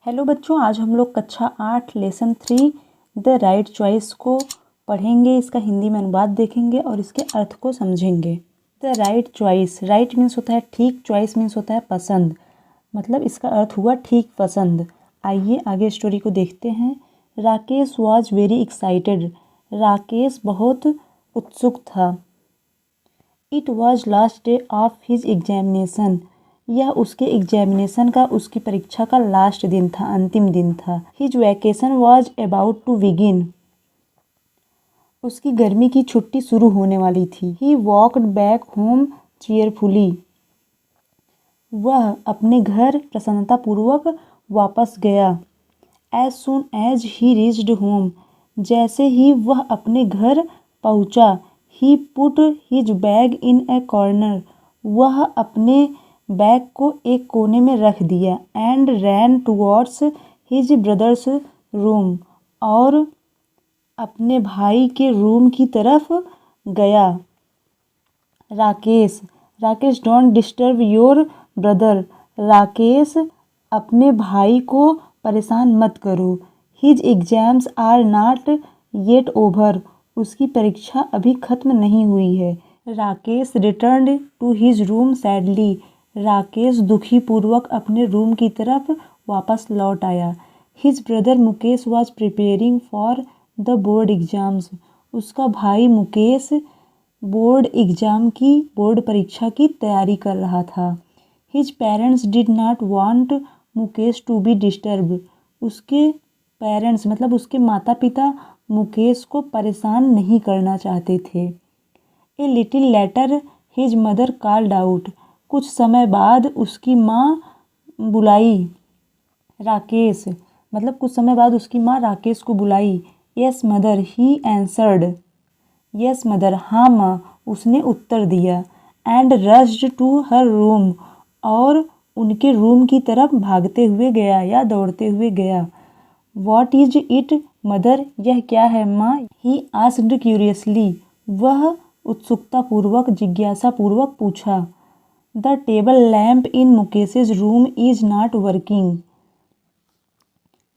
Hello बच्चों, आज हम लोग कक्षा 8 लेसन 3 द राइट चॉइस को पढ़ेंगे। इसका हिंदी में अनुवाद देखेंगे और इसके अर्थ को समझेंगे। The right choice, right means होता है ठीक, चॉइस मीन्स होता है पसंद, मतलब इसका अर्थ हुआ ठीक पसंद। आइए आगे स्टोरी को देखते हैं। Rakesh was very excited, Rakesh बहुत उत्सुक था। It was last day of his examination, यह उसके एग्जामिनेशन का, उसकी परीक्षा का लास्ट दिन था, अंतिम दिन था। His vacation was about to begin, उसकी गर्मी की छुट्टी शुरू होने वाली थी। He walked back home cheerfully, वह अपने घर प्रसन्नतापूर्वक वापस गया। As soon as he reached home, जैसे ही वह अपने घर पहुंचा। He put his bag in a corner, वह अपने बैग को एक कोने में रख दिया। And ran towards his brother's room, और अपने भाई के रूम की तरफ गया। Rakesh, Rakesh don't disturb your brother, Rakesh अपने भाई को परेशान मत करो। His exams are not yet over, उसकी परीक्षा अभी ख़त्म नहीं हुई है। Rakesh return to his room sadly, Rakesh दुखी पूर्वक अपने रूम की तरफ वापस लौट आया। His brother Mukesh was preparing for the board exams, उसका भाई मुकेश बोर्ड परीक्षा की तैयारी कर रहा था। His parents did not want Mukesh to be disturb, उसके पेरेंट्स मतलब उसके माता पिता मुकेश को परेशान नहीं करना चाहते थे। A little letter his mother called out, कुछ समय बाद उसकी माँ बुलाई। राकेश मतलब कुछ समय बाद उसकी माँ राकेश को बुलाई। Yes mother, he answered, yes mother, हाँ माँ, उसने उत्तर दिया। And rushed to her room, और उनके रूम की तरफ भागते हुए गया या दौड़ते हुए गया। वॉट इज इट मदर, यह क्या है माँ? ही आस्क्ड क्यूरियसली, वह उत्सुकतापूर्वक जिज्ञासापूर्वक पूछा। The table lamp in Mukesh's room is not working,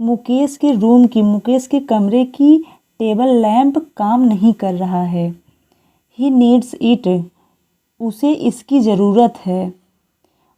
Mukesh के कमरे की टेबल लैम्प काम नहीं कर रहा है। ही नीड्स इट, उसे इसकी ज़रूरत है।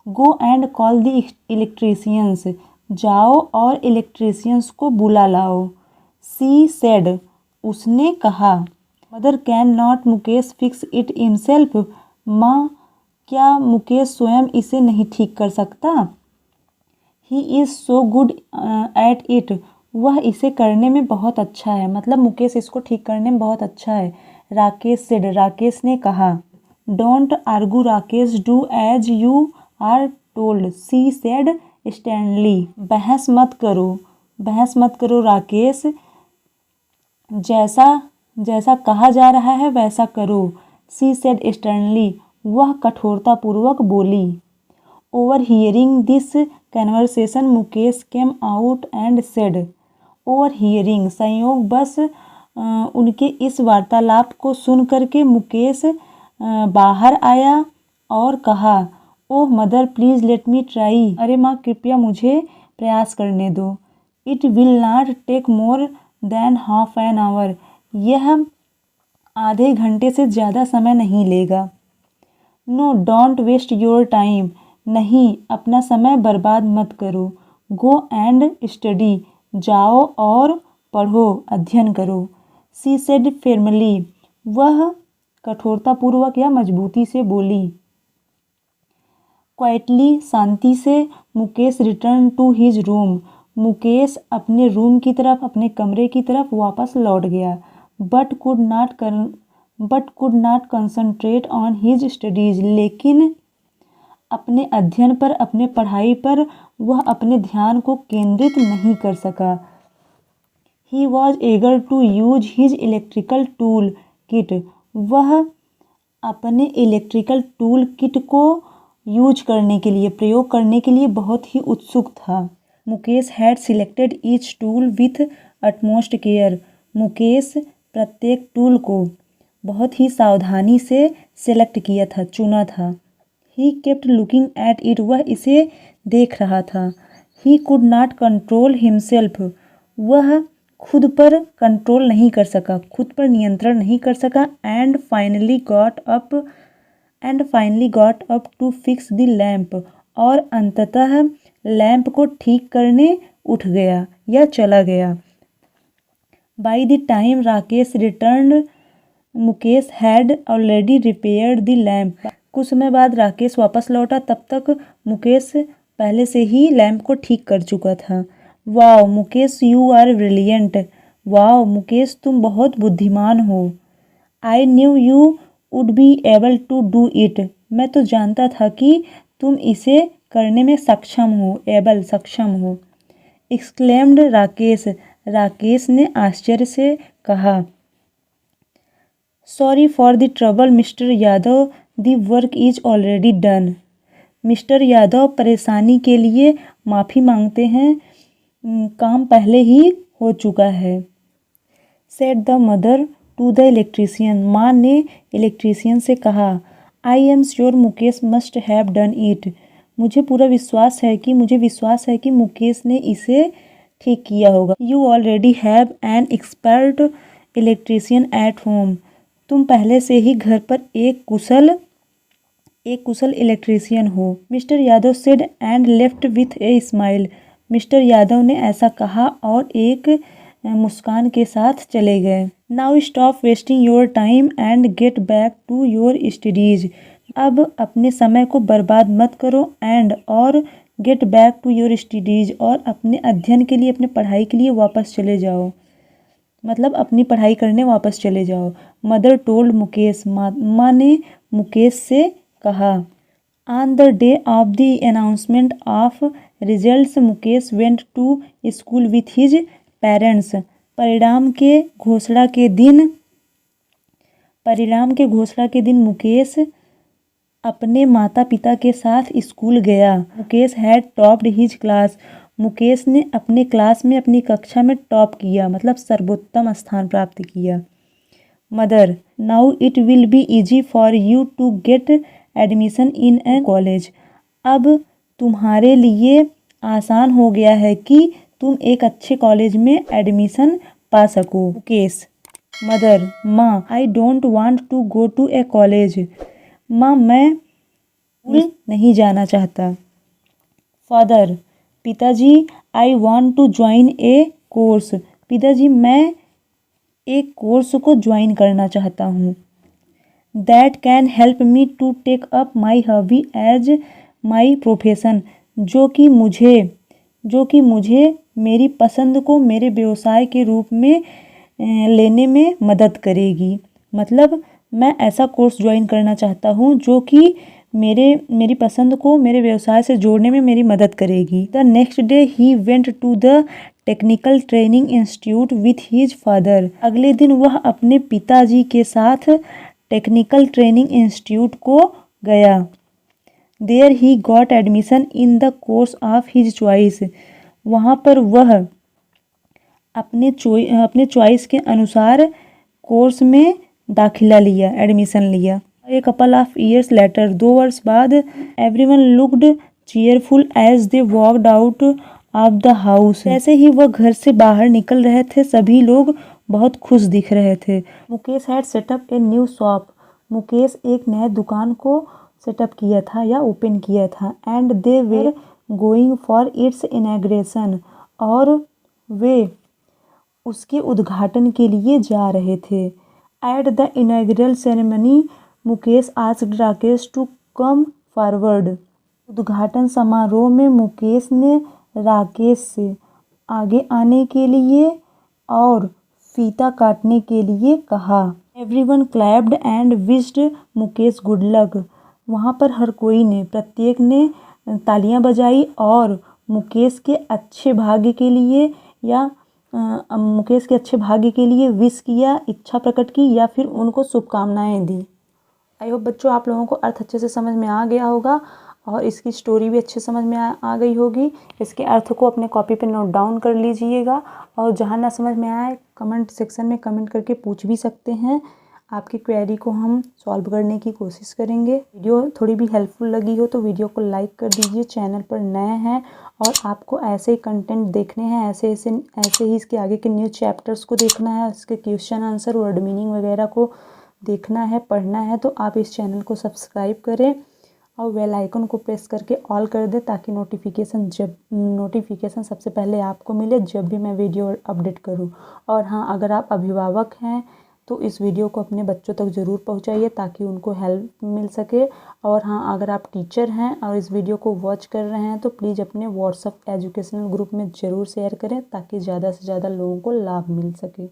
Go and call the electricians, जाओ और इलेक्ट्रीशियंस को बुला लाओ। सी सेड, उसने कहा। Mother can not Mukesh fix it himself, माँ क्या मुकेश स्वयं इसे नहीं ठीक कर सकता? He is so good at it, वह इसे करने में बहुत अच्छा है, मतलब मुकेश इसको ठीक करने में बहुत अच्छा है। राकेश सेड, राकेश ने कहा। Don't argue Rakesh, do as you are told, she said sternly, बहस मत करो राकेश, जैसा कहा जा रहा है वैसा करो। सी सेड स्टर्नली, वह कठोरतापूर्वक बोली। Over hearing this conversation Mukesh came out and said, over hearing संयोगवश उनके इस वार्तालाप को सुन करके मुकेश बाहर आया और कहा, oh mother please let me try, अरे माँ कृपया मुझे प्रयास करने दो। It will not take more than half an hour, यह आधे घंटे से ज़्यादा समय नहीं लेगा। No don't waste your time, नहीं अपना समय बर्बाद मत करो। गो एंड स्टडी, जाओ और पढ़ो, अध्ययन करो। सी सेड फर्मली, वह कठोरतापूर्वक या मजबूती से बोली। क्वाइटली, शांति से। Mukesh return to his room, Mukesh अपने रूम की तरफ, अपने कमरे की तरफ वापस लौट गया। But could not concentrate on his studies, लेकिन अपने अध्ययन पर, अपने पढ़ाई पर वह अपने ध्यान को केंद्रित नहीं कर सका। He was eager to use his electrical tool kit, वह अपने इलेक्ट्रिकल टूल किट को प्रयोग करने के लिए बहुत ही उत्सुक था। Mukesh had selected each tool with utmost care, Mukesh प्रत्येक टूल को बहुत ही सावधानी से सेलेक्ट किया था, चुना था। He kept looking at it, वह इसे देख रहा था। He could not control himself, वह खुद पर कंट्रोल नहीं कर सका, खुद पर नियंत्रण नहीं कर सका। And finally got up to fix the lamp, और अंततः लैंप को ठीक करने उठ गया या चला गया। By the time Rakesh return, Mukesh had already repaired the lamp. कुछ समय बाद राकेश वापस लौटा, तब तक मुकेश पहले से ही लैंप को ठीक कर चुका था। Wow Mukesh, you are brilliant. Wow Mukesh, तुम बहुत बुद्धिमान हो। I knew you would be able to do it, मैं तो जानता था कि तुम इसे करने में सक्षम हो, सक्षम हो। एक्सक्लेम्ड राकेश, राकेश ने आश्चर्य से कहा। Sorry for the trouble mister Yadav, the work is already done. Mister Yadav, परेशानी के लिए माफ़ी मांगते हैं, काम पहले ही हो चुका है। Said the mother to the electrician, माँ ने इलेक्ट्रीशियन से कहा। I am sure Mukesh must have done it, मुझे विश्वास है कि मुकेश ने इसे ठीक किया होगा। You already have an expert electrician at home, तुम पहले से ही घर पर एक कुशल इलेक्ट्रीशियन हो। Mister Yadav said and left with a smile, mister Yadav ने ऐसा कहा और एक मुस्कान के साथ चले गए। Now stop wasting your time and get back to your studies, अब अपने समय को बर्बाद मत करो, और get back to your studies, और अपने अध्ययन के लिए, अपने पढ़ाई के लिए वापस चले जाओ, मतलब अपनी पढ़ाई करने वापस चले जाओ। मदर टोल्ड मुकेश, माँ ने मुकेश से कहा। On the day of the announcement of results, Mukesh went to school with his parents, परिणाम के घोषणा के दिन मुकेश अपने माता पिता के साथ स्कूल गया। Mukesh had topped his class, Mukesh ने अपने क्लास में, अपनी कक्षा में टॉप किया, मतलब सर्वोत्तम स्थान प्राप्त किया। Mother, now it will be easy for you to get admission in a college, अब तुम्हारे लिए आसान हो गया है कि तुम एक अच्छे कॉलेज में एडमिशन पा सको। मुकेश, मदर, माँ, I don't want to go to a college, माँ मैं नहीं जाना चाहता। फादर, पिताजी, I want to join a course, पिताजी मैं एक कोर्स को ज्वाइन करना चाहता हूँ। That can help me to take up my hobby as my profession, जो कि मुझे मेरी पसंद को मेरे व्यवसाय के रूप में लेने में मदद करेगी। मतलब मैं ऐसा कोर्स ज्वाइन करना चाहता हूँ जो कि मेरी पसंद को मेरे व्यवसाय से जोड़ने में मेरी मदद करेगी। The next day he went to the technical training institute with his father, अगले दिन वह अपने पिताजी के साथ टेक्निकल ट्रेनिंग इंस्टीट्यूट को गया। There he got admission in the course of his choice, वहाँ पर वह अपने चॉइस के अनुसार कोर्स में दाखिला लिया, एडमिशन लिया। A couple of years later, 2 वर्ष बाद, everyone looked cheerful as they walked out of the house, जैसे ही वह घर से बाहर निकल रहे थे सभी लोग बहुत खुश दिख रहे थे। Mukesh had setup a new shop, Mukesh एक नए दुकान को सेटअप किया था या ओपन किया था। And they were going for its inauguration, और वे उसके उद्घाटन के लिए जा रहे थे। At the inaugural ceremony, Mukesh asked Rakesh to come forward, उद्घाटन समारोह में मुकेश ने राकेश से आगे आने के लिए और फीता काटने के लिए कहा। Everyone clapped and wished Mukesh good luck, वहाँ पर हर कोई ने, प्रत्येक ने तालियां बजाई और मुकेश के अच्छे भाग्य के लिए विश किया, इच्छा प्रकट की या फिर उनको शुभकामनाएं दी। आई होप बच्चों आप लोगों को अर्थ अच्छे से समझ में आ गया होगा और इसकी स्टोरी भी अच्छे समझ में आ गई होगी। इसके अर्थ को अपने कॉपी पे नोट डाउन कर लीजिएगा और जहाँ ना समझ में आए कमेंट सेक्शन में कमेंट करके पूछ भी सकते हैं। आपकी क्वेरी को हम सॉल्व करने की कोशिश करेंगे। वीडियो थोड़ी भी हेल्पफुल लगी हो तो वीडियो को लाइक कर दीजिए। चैनल पर नए हैं और आपको ऐसे ही कंटेंट देखने हैं, ऐसे ही इसके आगे के न्यू चैप्टर्स को देखना है, इसके क्वेश्चन आंसर, वर्ड मीनिंग वगैरह को देखना है, पढ़ना है, तो आप इस चैनल को सब्सक्राइब करें और बेल आइकन को प्रेस करके ऑल कर दें ताकि नोटिफिकेशन सबसे पहले आपको मिले जब भी मैं वीडियो अपडेट करूं। और हाँ, अगर आप अभिभावक हैं तो इस वीडियो को अपने बच्चों तक ज़रूर पहुंचाइए ताकि उनको हेल्प मिल सके। और हाँ, अगर आप टीचर हैं और इस वीडियो को वॉच कर रहे हैं तो प्लीज़ अपने व्हाट्सएप एजुकेशनल ग्रुप में ज़रूर शेयर करें ताकि ज़्यादा से ज़्यादा लोगों को लाभ मिल सके।